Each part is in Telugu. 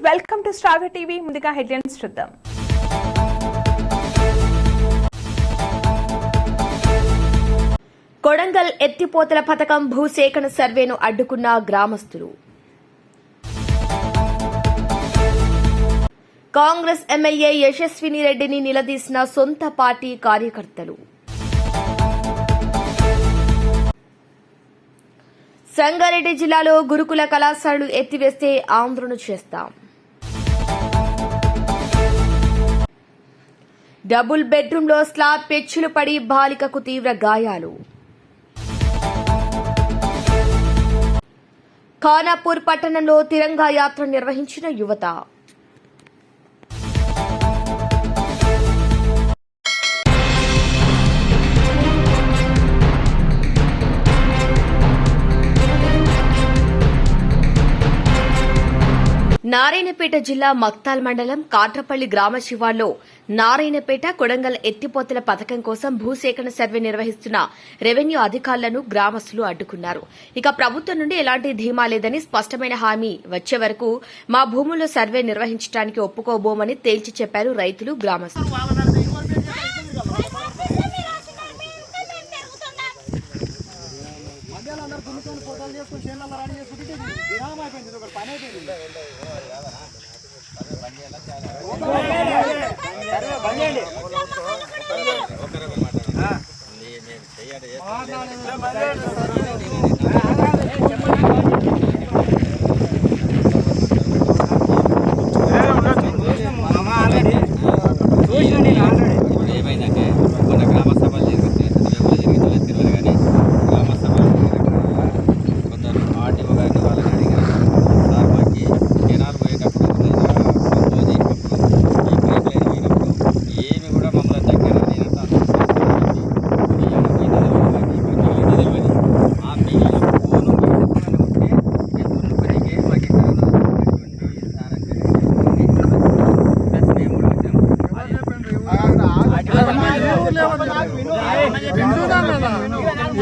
Welcome to star TV. ముందుగా హెడ్లైన్స్ చూద్దాం. కొడంగల్ ఎత్తిపోతల పథకం భూసేకరణ సర్వేను అడ్డుకున్న గ్రామస్తులు. కాంగ్రెస్ ఎమ్మెల్యే యశస్విని రెడ్డిని నిలదీసిన సొంత పార్టీ కార్యకర్తలు. సంగారెడ్డి జిల్లాలో గురుకుల కళాశాలలు ఎత్తివేస్తే ఆందోళన చేస్తాం. డబుల్ బెడ్రూంలో స్లాబ్ పెచ్చులు పడి బాలికకు తీవ్ర గాయాలు. ఖానాపూర్ పట్టణంలో తిరంగా యాత్ర నిర్వహించిన యువత. నారాయణపేట జిల్లా మక్తాల్ మండలం కాట్రపల్లి గ్రామ శివార్లో నారాయణపేట కొడంగల్ ఎత్తిపోతల పథకం కోసం భూసేకరణ సర్వే నిర్వహిస్తున్న రెవెన్యూ అధికారులను గ్రామస్తులు అడ్డుకున్నారు. ఇక ప్రభుత్వం నుండి ఎలాంటి ధీమా లేదని స్పష్టమైన హామీ వచ్చే వరకు మా భూముల్లో సర్వే నిర్వహించడానికి ఒప్పుకోబోమని తేల్చి చెప్పారు రైతులు, గ్రామస్తులు. ఏమైందంటే మన గ్రామ సభలు జరుగుతాయి, కానీ గ్రామ సభలు కొందరు ఆర్టీఓ గారిని వాళ్ళని అడిగారు. సార్ మాకు కెనాల్ పోయేటప్పుడు ఈ పైప్ లైన్ పోయినప్పుడు ఏమి కూడా మమ్మల్ని దగ్గర నేనంతా తెలియదు. ఆ మిగిలిన ఫోను ఉంటే ఎదురు పైకి మాకు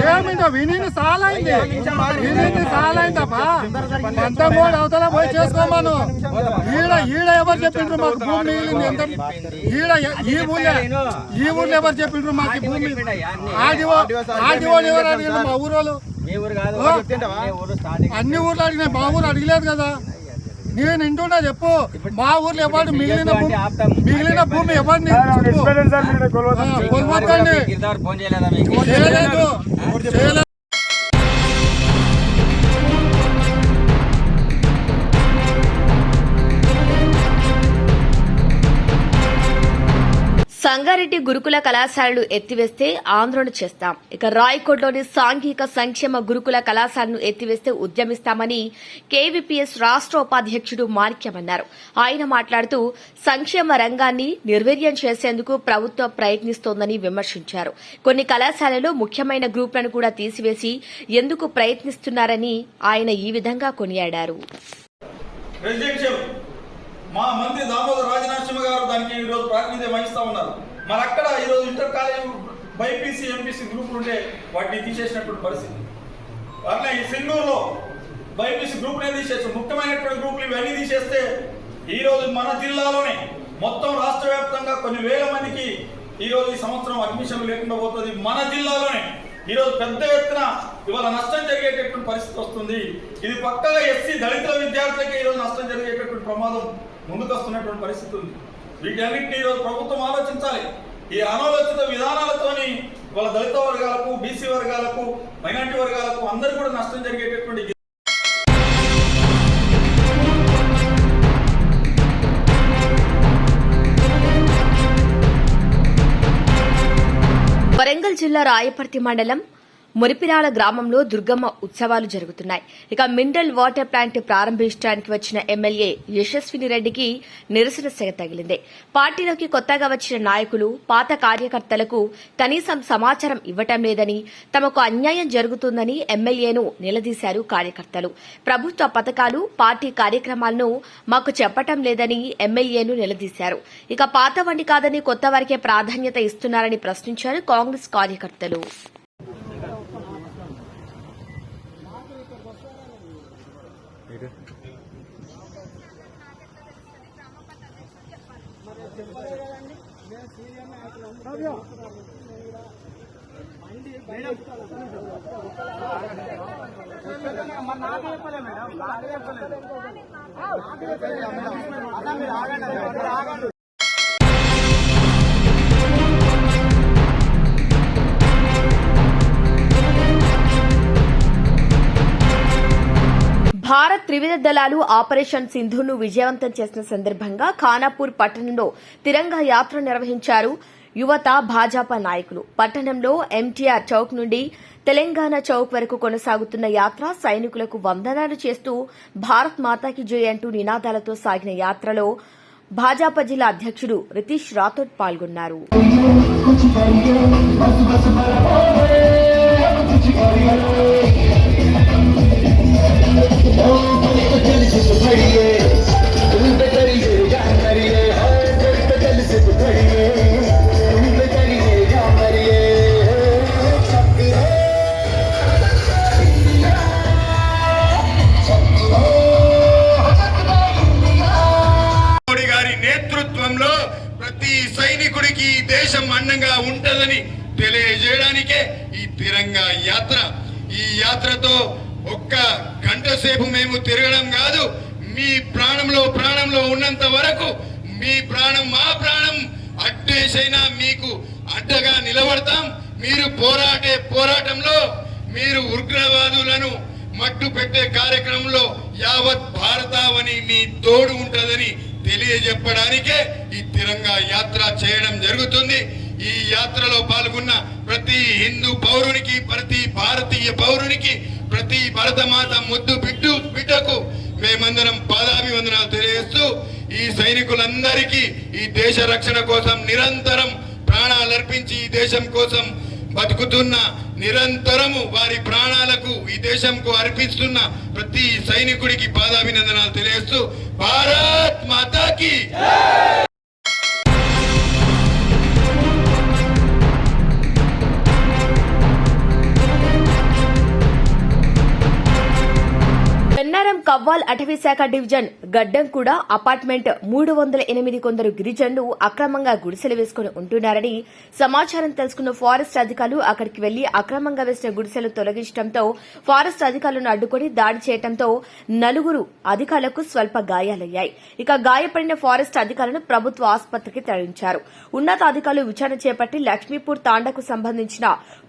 ఏమిటో విని సాలైంది సాలైందప్పా. పంతమూడు అవతల పోయి చేసుకోమను. ఈడ ఎవరు చెప్పిండ్రు మాకు భూమి మిగిలింది ఎంత? ఈ ఊళ్ళో ఎవరు చెప్పిండ్రు మాకు భూమి? ఆదివాళ్ళు ఎవరు అడిగిన? మా ఊరోళ్ళు. అన్ని ఊర్లు అడిగినాయి, మా ఊరు అడిగలేదు కదా. నేను ఇంటుంటా చెప్పు, మా ఊర్లో ఎవరు మిగిలిన భూమి ఎవరిని కొలవద్దండి. చేయలేదు. సంగారెడ్డి గురుకుల కళాశాలలు ఎత్తివేస్తే ఆందోళన చేస్తాం. ఇక రాయకోట్లోని సాంఘిక సంక్షేమ గురుకుల కళాశాలను ఎత్తివేస్తే ఉద్యమిస్తామని కేవీపీఎస్ రాష్ట్ర ఉపాధ్యక్షుడు మాణిక్యమన్నారు. ఆయన మాట్లాడుతూ సంక్షేమ రంగాన్ని నిర్వీర్యం చేసేందుకు ప్రభుత్వం ప్రయత్నిస్తోందని విమర్శించారు. కొన్ని కళాశాలలో ముఖ్యమైన గ్రూపులను కూడా తీసివేసి ఎందుకు ప్రయత్నిస్తున్నారని ఆయన ఈ విధంగా కొనియాడారు. మా మంత్రి దామోదర్ రాజనరసింహ గారు దానికి ఈరోజు ప్రాతినిధ్యం వహిస్తూ ఉన్నారు. మరి అక్కడ ఈరోజు ఇంటర్ కాలేజ్ బైపీసీ ఎంపీసీ గ్రూపులు ఉంటే వాటిని తీసేసినటువంటి పరిస్థితి. అట్లా ఈ సింగూరులో బైపీసీ గ్రూపునే తీసేసి ముఖ్యమైనటువంటి గ్రూపులు ఇవన్నీ తీసేస్తే ఈరోజు మన జిల్లాలోనే మొత్తం రాష్ట్ర వ్యాప్తంగా కొన్ని వేల మందికి ఈరోజు ఈ సంవత్సరం అడ్మిషన్ లేకుండా పోతుంది. మన జిల్లాలోనే ఈరోజు పెద్ద ఎత్తున ఇవాళ నష్టం జరిగేటటువంటి పరిస్థితి వస్తుంది. ఇది పక్కగా ఎస్సీ దళితుల విద్యార్థులకి ఈరోజు నష్టం జరిగేటటువంటి ప్రమాదం ముందుకు వస్తున్నటువంటి పరిస్థితి ఉంది. వీటన్నింటినీ ఈరోజు ప్రభుత్వం ఆలోచించాలి. ఈ అనాలోచిత విధానాలతోని వాళ్ళ దళిత వర్గాలకు, బీసీ వర్గాలకు, మైనార్టీ వర్గాలకు అందరూ కూడా నష్టం జరిగేటటువంటి వరంగల్ జిల్లా రాయపర్తి మండలం మురిపిరాల గ్రామంలో దుర్గమ్మ ఉత్సవాలు జరుగుతున్నాయి. ఇక మినరల్ వాటర్ ప్లాంట్ ప్రారంభించడానికి వచ్చిన ఎమ్మెల్యే యశస్విని రెడ్డికి నిరసన సెగ తగిలింది. పార్టీలోకి కొత్తగా వచ్చిన నాయకులు, పాత కార్యకర్తలకు కనీసం సమాచారం ఇవ్వటం లేదని, తమకు అన్యాయం జరుగుతుందని ఎమ్మెల్యేను నిలదీశారు కార్యకర్తలు. ప్రభుత్వ పథకాలు, పార్టీ కార్యక్రమాలను మాకు చెప్పటం లేదని ఎమ్మెల్యేను నిలదీశారు. ఇక పాతవండి కాదని కొత్త వారికే ప్రాధాన్యత ఇస్తున్నారని ప్రశ్నించారు కాంగ్రెస్ కార్యకర్తలు. భారత్ త్రివిధ దళాలు ఆపరేషన్ సింధును విజయవంతం చేసిన సందర్భంగా ఖానాపూర్ పట్టణంలో తిరంగా యాత్ర నిర్వహించారు యువత భాజపా నాయకులు. పట్టణంలో ఎంటీఆర్ చౌక్ నుండి తెలంగాణ చౌక్ వరకు కొనసాగుతున్న యాత్ర సైనికులకు వందనాలు చేస్తూ భారత్ మాతాకి జై అంటూ నినాదాలతో సాగిన యాత్రలో భాజపా జిల్లా అధ్యక్షుడు రితీష్ రాథోడ్ పాల్గొన్నారు. నేతృత్వంలో ప్రతి సైనికుడికి దేశం అండంగా ఉంటదని తెలియజేయడానికే ఈ తిరంగా యాత్ర. ఈ యాత్రతో ఒక్క గంట సేపు మేము తిరగడం కాదు, మీ ప్రాణంలో ఉన్నంత వరకు మీ ప్రాణం మా ప్రాణం అడ్డేసైనా మీకు అడ్డగా నిలబడతాం. మీరు పోరాటంలో మీరు ఉగ్రవాదులను మట్టు పెట్టే కార్యక్రమంలో యావత్ భారతావని మీ తోడు ఉంటదని తెలియజెప్పడానికే ఈ తిరంగా యాత్ర చేయడం జరుగుతుంది. ఈ యాత్రలో పాల్గొన్న ప్రతి హిందూ పౌరునికి, ప్రతి భారతీయ పౌరునికి, ప్రతి భరతమాత ముద్దు బిడ్డకు మేమందరం పాదాభివందనాలు తెలియజేస్తూ ఈ సైనికులందరికీ ఈ దేశ రక్షణ కోసం నిరంతరం ప్రాణాలర్పించి ఈ దేశం కోసం బతుకుతున్న, నిరంతరము వారి ప్రాణాలకు ఈ దేశంకు అర్పిస్తున్న ప్రతి సైనికుడికి పాదాభినందనాలు తెలియజేస్తూ భారత్ మాతాకి పెన్నారం కవ్వాల్ అటవీశాఖ డివిజన్ గడ్డంకూడ అపార్ట్మెంట్ 308 కొందరు గిరిజనులు అక్రమంగా గుడిసెలు వేసుకుని ఉంటున్నారని సమాచారం తెలుసుకున్న ఫారెస్ట్ అధికారులు అక్కడికి వెళ్లి అక్రమంగా వేసిన గుడిసెలు తొలగించడంతో ఫారెస్ట్ అధికారులను అడ్డుకుని దాడి చేయడంతో 4 అధికారులకు స్వల్ప గాయాలయ్యాయి. ఇక గాయపడిన ఫారెస్ట్ అధికారులను ప్రభుత్వ ఆసుపత్రికి తరలించారు. ఉన్నతాధికారులు విచారణ చేపట్టి లక్ష్మీపూర్ తాండాకు సంబంధించిన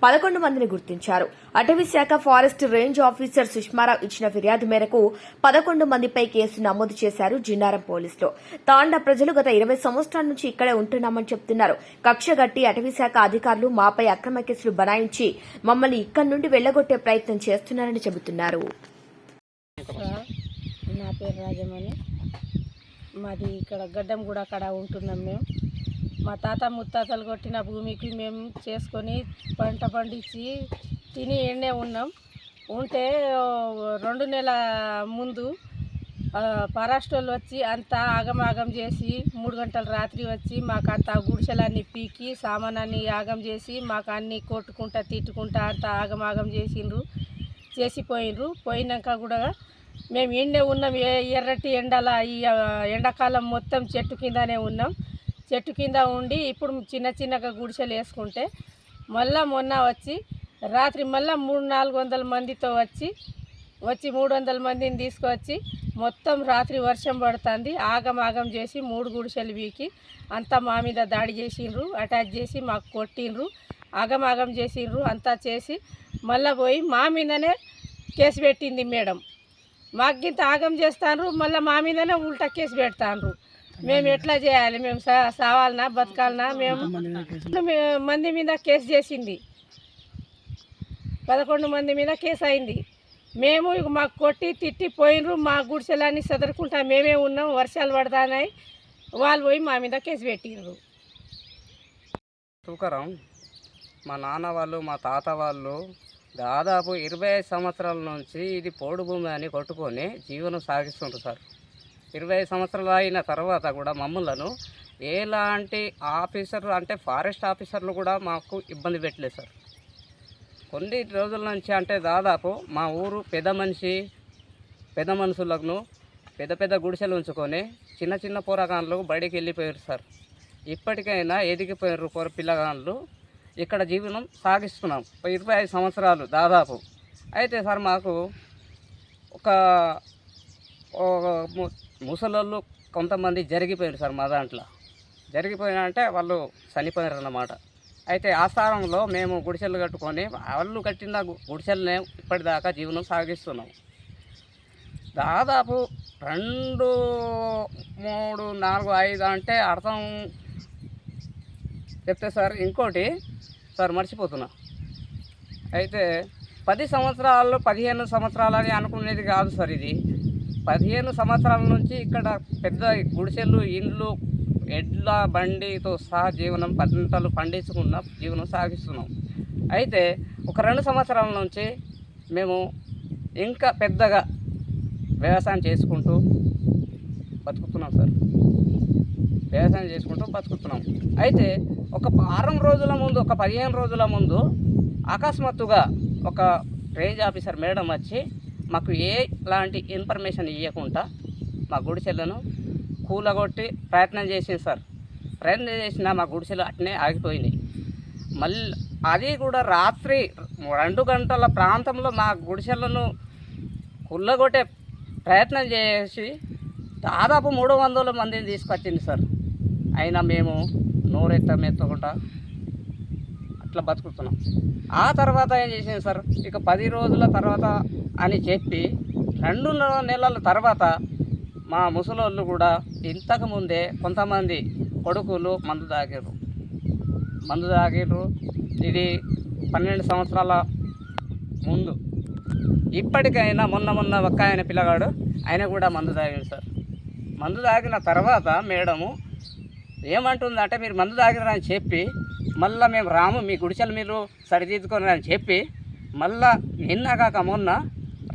11 మందిని గుర్తించారు. అటవీశాఖ ఫారెస్ట్ రేంజ్ ఆఫీసర్ సుష్మారావు ఇచ్చిన ఫిర్యాదు మేరకు 11 మందిపై కేసు నమోదు చేశారు జిన్నారం పోలీసులు. తాండా ప్రజలు గత 20 సంవత్సరాల నుంచి ఇక్కడే ఉంటున్నామని చెప్తున్నారు. కక్షగట్టి అటవీశాఖ అధికారులు మాపై అక్రమ కేసులు బనాయించి మమ్మల్ని ఇక్కడి నుండి వెళ్లగొట్టే ప్రయత్నం చేస్తున్నారని చెబుతున్నారు. నా పేరు రాజమణి. మాది ఇక్కడ గడ్డం కూడా అక్కడ ఉంటున్నాం మేము. మా తాత ముత్తాతలు కొట్టిన భూమికి మేము చేసుకొని పంట పండించి తిని ఎండే ఉన్నాం. ఉంటే 2 నెలల ముందు పరాష్ట్రోళ్ళు వచ్చి అంతా ఆగం చేసి 3 గంటల రాత్రి వచ్చి మాకు అంతా గుడిసెలన్నీ పీకి సామానాన్ని ఆగం చేసి మాకు అన్నీ కొట్టుకుంటా తిట్టుకుంటా అంతా ఆగం చేసిపోయినరు. పోయినాక కూడా మేము ఎండే ఉన్నాం. ఎర్రటి ఎండల ఈ ఎండాకాలం మొత్తం చెట్టు కిందనే ఉన్నాం. చెట్టు కింద ఉండి ఇప్పుడు చిన్నగా గుడిసెలు వేసుకుంటే మళ్ళా మొన్న వచ్చి రాత్రి మళ్ళీ 300-400 మందితో వచ్చి 300 మందిని తీసుకొచ్చి మొత్తం రాత్రి వర్షం పడుతుంది ఆగం చేసి 3 గుడిసెలు వీకి అంతా మా మీద దాడి చేసిండ్రు. అటాక్ చేసి మాకు కొట్టిండ్రు. ఆగం చేసిండ్రు. అంతా చేసి మళ్ళీ పోయి మా మీదనే కేసు పెట్టింది మేడం. మాకు ఇంత ఆగం చేస్తాండ్రు, మళ్ళీ మా మీదనే ఉల్టా కేసు పెడతాండ్రు. మేము ఎట్లా చేయాలి? మేము సావాలనా బతకాలనా? మేము మంది మీద కేసు చేసింది, 11 మంది మీద కేసు అయింది. మేము మాకు కొట్టి తిట్టి పోయినరు. మా గుడిసెలన్నీ సదరుకుంటా మేమే ఉన్నాం. వర్షాలు పడతానాయి, వాళ్ళు పోయి మా మీద కేసు పెట్టిండ్రు. తుకారం మా నాన్న వాళ్ళు మా తాత వాళ్ళు దాదాపు 25 సంవత్సరాల నుంచి ఇది పోడు భూమి అని కొట్టుకొని జీవనం సాగిస్తుంటారు సార్. 25 సంవత్సరాలు అయిన తర్వాత కూడా మమ్మల్ని ఎలాంటి ఆఫీసర్లు అంటే ఫారెస్ట్ ఆఫీసర్లు కూడా మాకు ఇబ్బంది పెట్టలేదు సార్. కొన్ని రోజుల నుంచి అంటే దాదాపు మా ఊరు పెద్ద మనుషులకు పెద్ద గుడిసెలు ఉంచుకొని చిన్న పోరాగాన్లు బయటికి వెళ్ళిపోయారు సార్. ఇప్పటికైనా ఎదిగిపోయిన పిల్లగాళ్ళు ఇక్కడ జీవనం సాగిస్తున్నాం 25 సంవత్సరాలు దాదాపు. అయితే సార్ మాకు ఒక ముసలోళ్ళు కొంతమంది జరిగిపోయారు సార్. మా దాంట్లో జరిగిపోయినా అంటే వాళ్ళు చనిపోయారు అన్నమాట. అయితే ఆ స్థానంలో మేము గుడిసెలు కట్టుకొని వాళ్ళు కట్టిన గుడిసెలనే ఇప్పటిదాకా జీవనం సాగిస్తున్నాం. దాదాపు 2, 3, 4, 5 అంటే అర్థం చెప్తే సార్. ఇంకోటి సార్ మర్చిపోతున్నా. అయితే 10 సంవత్సరాలు 15 సంవత్సరాలు అని అనుకునేది కాదు సార్. ఇది 15 సంవత్సరాల నుంచి ఇక్కడ పెద్ద గుడిసెలు, ఇండ్లు, ఎడ్ల బండితో సహా జీవనం పంటలు పండించుకున్న జీవనం సాగిస్తున్నాం. అయితే ఒక 2 సంవత్సరాల నుంచి మేము ఇంకా పెద్దగా వ్యవసాయం చేసుకుంటూ బతుకుతున్నాం సార్. వ్యవసాయం చేసుకుంటూ బతుకుతున్నాం. అయితే ఒక వారం రోజుల ముందు, ఒక 15 రోజుల ముందు అకస్మాత్తుగా ఒక రేంజ్ ఆఫీసర్ మేడం వచ్చి మాకు ఎలాంటి ఇన్ఫర్మేషన్ ఇవ్వకుండా మా గుడిసెలను కూలగొట్టి ప్రయత్నం చేసింది సార్. ప్రయత్నం చేసినా మా గుడిసెలు అట్నే ఆగిపోయినాయి. మళ్ళీ అది కూడా రాత్రి 2 గంటల ప్రాంతంలో మా గుడిసెలను కూలగొట్టే ప్రయత్నం చేసి దాదాపు 300 మందిని తీసుకొచ్చింది సార్. అయినా మేము నోరెత్తకుండా అట్లా బతుకుతున్నాం. ఆ తర్వాత ఏం చేసింది సార్, ఇక 10 రోజుల తర్వాత అని చెప్పి 2 నెలల తర్వాత మా ముసలోళ్ళు కూడా ఇంతకుముందే కొంతమంది కొడుకులు మందు తాగారు. ఇది 12 సంవత్సరాల ముందు. ఇప్పటికైనా మొన్న ఒక్క ఆయన పిల్లగాడు ఆయన కూడా మందు తాగాడు సార్. మందు తాగిన తర్వాత మేడము ఏమంటుందంటే, మీరు మందు తాగినారని చెప్పి మళ్ళీ మేము రాము, మీ గుడిసెలు మీరు సరిదిద్దుకొని అని చెప్పి మళ్ళా నిన్నగాక మొన్న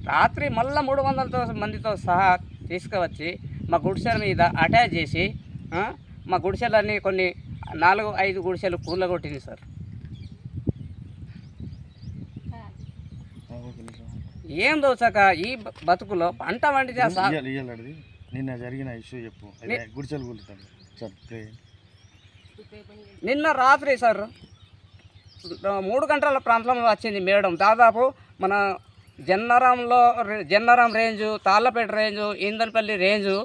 రాత్రి మళ్ళీ 300 మందితో సహా తీసుకువచ్చి మా గుడిసెల మీద అటాచ్ చేసి మా గుడిసెలన్నీ కొన్ని 4-5 గుడిసెలు కూలగొట్టింది సార్. ఏం దోచక ఈ బతుకులో పంట వండితే నిన్న జరిగిన ఇష్యూ చెప్పు. గుడిసెలు కూలుతాను సార్. నిన్న రాత్రి సార్ 3 గంటల ప్రాంతంలో వచ్చింది మేడం. దాదాపు మన జన్నారం రేంజు, తాళ్ళపేట రేంజు, ఇందల్పల్లి రేంజు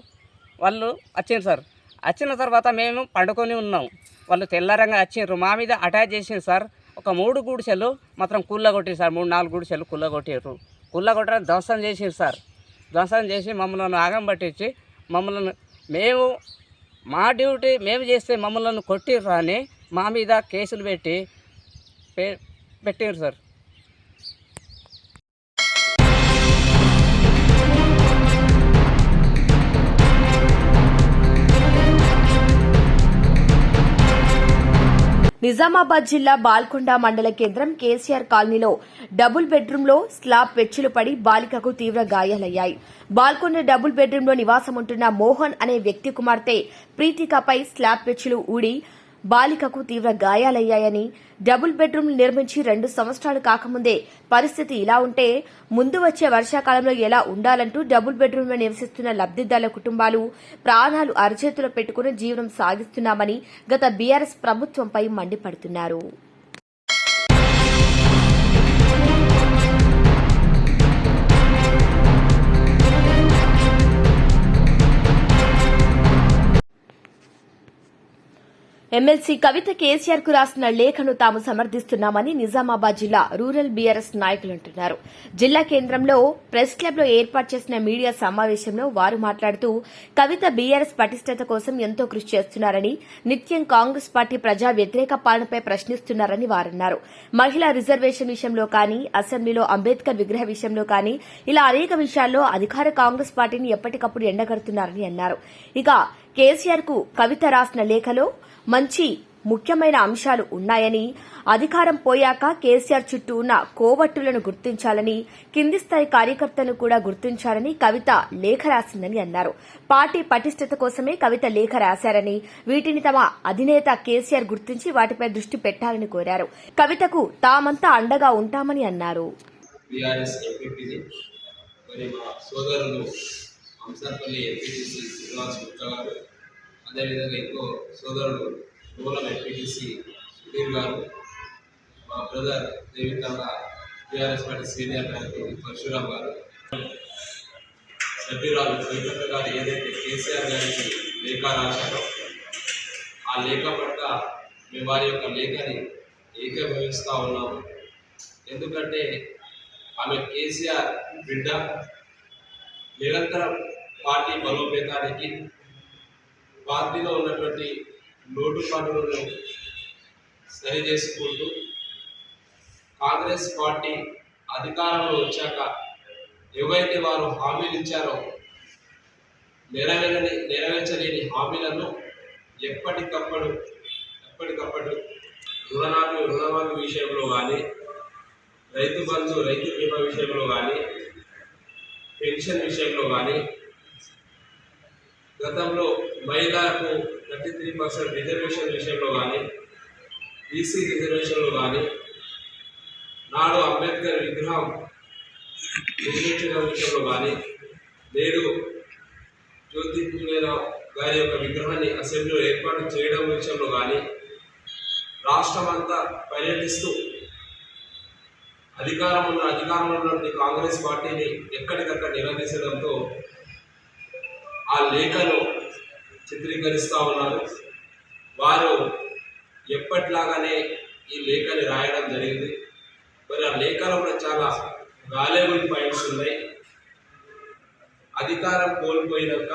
వాళ్ళు వచ్చింది సార్. వచ్చిన తర్వాత మేము పండుకొని ఉన్నాం. వాళ్ళు తెల్లారంగా వచ్చిండ్రు, మా మీద అటాచ్ చేసింది సార్. ఒక 3 గుడిసెలు మాత్రం కూలగొట్టింది సార్. 3-4 గుడిసెలు కూలగొట్టారు. కూలగొట్టడం ధ్వంసం చేసింది సార్. ధ్వంసం చేసి మమ్మల్ని ఆగం పట్టించి మేము మా డ్యూటీ మేము చేస్తే మమ్మల్ని కొట్టిర్రు అని మా మీద కేసులు పెట్టారు సార్. నిజామాబాద్ జిల్లా బాల్కొండ మండల కేంద్రం కేసీఆర్ కాలనీలో డబుల్ బెడ్రూంలో స్లాబ్ పెచ్చులు పడి బాలికకు తీవ్ర గాయాలయ్యాయి. బాల్కొండ డబుల్ బెడ్రూంలో నివాసముంటున్న మోహన్ అనే వ్యక్తి కుమార్తె ప్రీతికపై స్లాబ్ పెచ్చులు ఊడి బాలికకు తీవ్ర గాయాలయ్యాయని, డబుల్ బెడ్రూమ్ నిర్మించి 2 సంవత్సరాలు కాకముందే పరిస్థితి ఇలా ఉంటే ముందు వచ్చే వర్షాకాలంలో ఎలా ఉండాలంటూ డబుల్ బెడ్రూమ్లో నివసిస్తున్న లబ్దిదారుల కుటుంబాలు ప్రాణాలు అరచేతిలో పెట్టుకుని జీవనం సాగిస్తున్నామని గత బీఆర్ఎస్ ప్రభుత్వంపై మండిపడుతున్నారు. ఎమ్మెల్సీ కవిత కేసీఆర్ కు రాసిన లేఖను తాము సమర్థిస్తున్నామని నిజామాబాద్ జిల్లా రూరల్ బీఆర్ఎస్ నాయకులు అంటున్నారు. జిల్లా కేంద్రంలో ప్రెస్ క్లబ్ లో ఏర్పాటు చేసిన మీడియా సమావేశంలో వారు మాట్లాడుతూ కవిత బీఆర్ఎస్ పటిష్టత కోసం ఎంతో కృషి చేస్తున్నారని, నిత్యం కాంగ్రెస్ పార్టీ ప్రజా వ్యతిరేక పాలనపై ప్రశ్నిస్తున్నారని వారన్నారు. మహిళా రిజర్వేషన్ విషయంలో కానీ, అసెంబ్లీలో అంబేద్కర్ విగ్రహ విషయంలో కానీ ఇలా అనేక విషయాల్లో అధికార కాంగ్రెస్ పార్టీని ఎప్పటికప్పుడు ఎండగడుతున్నారని అన్నారు. ఇక కేసీఆర్ కు కవిత రాసిన లేఖలో మంచి ముఖ్యమైన అంశాలు ఉన్నాయని, అధికారం పోయాక కేసీఆర్ చుట్టూ ఉన్న కోవట్టులను గుర్తించాలని, కింది స్థాయి కార్యకర్తలను కూడా గుర్తించాలని కవిత లేఖ రాసిందని అన్నారు. పార్టీ పటిష్టత కోసమే కవిత లేఖ రాశారని, వీటిని తమ అధినేత కేసీఆర్ గుర్తించి వాటిపై దృష్టి పెట్టాలని కోరారు. కవితకు తామంతా అండగా ఉంటామని అన్నారు. అదేవిధంగా ఇంకో సోదరుడు మూలం ఎంపీటీసీ సుధీర్ గారు, మా బ్రదర్ దేవితంగ టీఆర్ఎస్ పార్టీ సీనియర్ నాయకులు పరశురామ్ గారు, సభ్యురాలు శ్రీకృష్ణ గారు ఏదైతే కేసీఆర్ గారికి లేఖ రాశారో ఆ లేఖ పట్ల మేము వారి యొక్క లేఖని ఏకీభవిస్తూ ఉన్నాము. ఎందుకంటే ఆమె కేసీఆర్ బిడ్డ, నిరంతరం పార్టీ బలోపేతానికి, పార్టీలో ఉన్నటువంటి లోటుపాట్లను సరిచేసుకుంటూ కాంగ్రెస్ పార్టీ అధికారంలో వచ్చాక ఏవైతే వారు హామీలు ఇచ్చారో నెరవేర్చలేని హామీలను ఎప్పటికప్పుడు రుణమాఫీ విషయంలో కానీ, రైతు బంధు రైతు బీమా విషయంలో కానీ, పెన్షన్ విషయంలో కానీ, గతంలో మహిళలకు 33% రిజర్వేషన్ విషయంలో కానీ, ఈసీ రిజర్వేషన్లో కానీ, నాడు అంబేద్కర్ విగ్రహం నిర్మించడం విషయంలో కానీ, నేడు జ్యోతిర్మయ గారి యొక్క విగ్రహాన్ని అసెంబ్లీలో ఏర్పాటు చేయడం విషయంలో కానీ, రాష్ట్రమంతా పర్యటిస్తూ అధికారంలో ఉన్నటువంటి కాంగ్రెస్ పార్టీని ఎక్కడికక్కడ నిలదీసడంతో ఆ లేఖను చిత్రీకరిస్తూ ఉన్నారు. వారు ఎప్పటిలాగానే ఈ లేఖని రాయడం జరిగింది. మరి ఆ లేఖలో కూడా చాలా వాల్యుబుల్ పాయింట్స్ ఉన్నాయి. అధికారం కోల్పోయినాక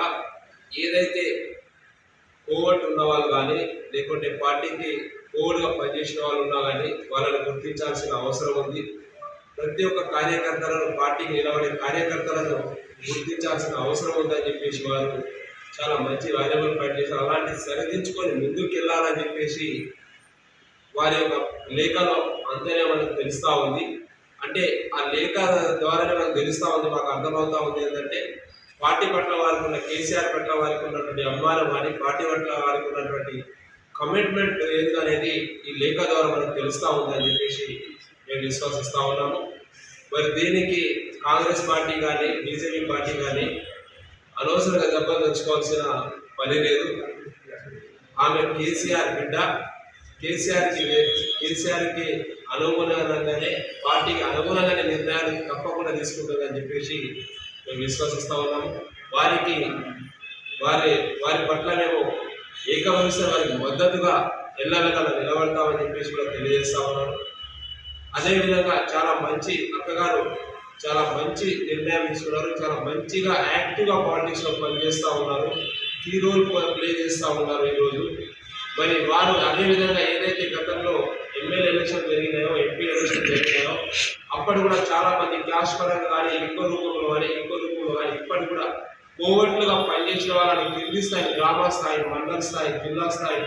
ఏదైతే కోవట్ ఉన్న వాళ్ళు కానీ, లేకుంటే పార్టీకి కోవట్గా పనిచేసిన వాళ్ళు ఉన్నా కానీ వాళ్ళని గుర్తించాల్సిన అవసరం ఉంది. ప్రతి ఒక్క కార్యకర్తలను, పార్టీకి నిలబడే కార్యకర్తలను గుర్తించాల్సిన అవసరం ఉందని చెప్పేసి వారు చాలా మంచి వాల్యుబుల్ పాయింట్ చేశారు. అలాంటి సరిదించుకొని ముందుకు వెళ్ళాలని చెప్పేసి వారి యొక్క లేఖలో అంతనే మనకు తెలుస్తూ ఉంది. అంటే ఆ లేఖ ద్వారానే మనకు తెలుస్తూ ఉంది, మాకు అర్థమవుతూ ఉంది ఏంటంటే పార్టీ పట్ల వారికి ఉన్న, కేసీఆర్ పట్ల వారికి ఉన్నటువంటి అభిమానం కానీ, పార్టీ పట్ల వారికి ఉన్నటువంటి కమిట్మెంట్ ఏది అనేది ఈ లేఖ ద్వారా మనకు తెలుస్తూ ఉందని చెప్పేసి మేము విశ్వసిస్తూ ఉన్నాము. మరి దీనికి కాంగ్రెస్ పార్టీ కానీ, బీజేపీ పార్టీ కానీ అనవసరంగా దెబ్బలు తెచ్చుకోవాల్సిన పని లేదు. ఆమె కేసీఆర్ బిడ్డ, కేసీఆర్కి అనుగుణంగానే, పార్టీకి అనుగుణంగానే నిర్ణయాలు తప్పకుండా తీసుకుంటుందని చెప్పేసి మేము విశ్వసిస్తూ ఉన్నాము. వారి పట్ల మేము ఏకవరిస్తే వారికి మద్దతుగా ఎల్లవేళలా నిలబడతామని చెప్పేసి కూడా తెలియజేస్తా ఉన్నాను. అదేవిధంగా చాలా మంచి అక్కగారు చాలా మంచి నిర్ణయం తీసుకున్నారు. చాలా మంచిగా యాక్టివ్గా పాలిటిక్స్లో పనిచేస్తూ ఉన్నారు, కీ రోల్ ప్లే చేస్తూ ఉన్నారు ఈరోజు. మరి వారు అదేవిధంగా ఏదైతే గతంలో ఎమ్మెల్యే ఎలక్షన్ జరిగినాయో, ఎంపీ ఎలక్షన్ జరిగినాయో అప్పుడు కూడా చాలా మంది క్యాష్ పరంగా కానీ, ఇంకో రూపంలో కానీ ఇప్పటికి కూడా కోవట్లుగా పనిచేసిన వాళ్ళని కింది స్థాయి, గ్రామ స్థాయి, మండల స్థాయి, జిల్లా స్థాయి,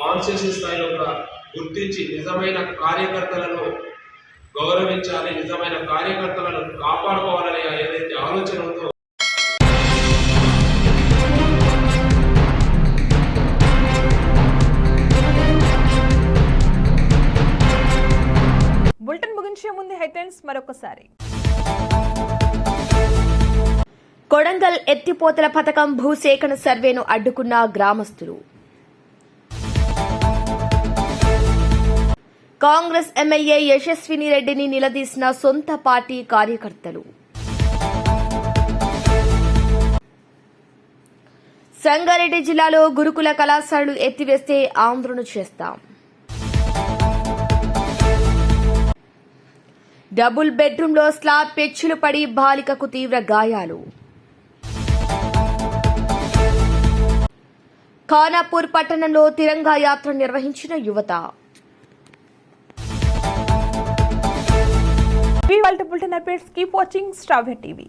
కాన్స్టిట్యూషన్ స్థాయిలో కూడా గుర్తించి నిజమైన కార్యకర్తలను గౌరవించాలి, నిజమైన కార్యకర్తలను కాపాడుకోవాలనే ఏదైతే ఆలోచన ఉందో బులెటిన్ ముగించే ముందు హెడ్లైన్స్ మరొకసారి. కొడంగల్ ఎత్తిపోతల పథకం భూసేకరణ సర్వేను అడ్డుకున్న గ్రామస్తులు. కాంగ్రెస్ ఎమ్మెల్యే యశస్విని రెడ్డిని నిలదీసిన సొంత పార్టీ కార్యకర్తలు. సంగారెడ్డి జిల్లాలో గురుకుల కళాశాలలు ఎత్తివేస్తే ఆందోళన చేస్తాం. డబుల్ బెడ్రూంలో స్లాబ్ పెచ్చులు పడి బాలికకు తీవ్ర గాయాలు. ఖానాపూర్ పట్టణంలో తిరంగా యాత్ర నిర్వహించిన యువత. Bulletin updates keep watching star TV.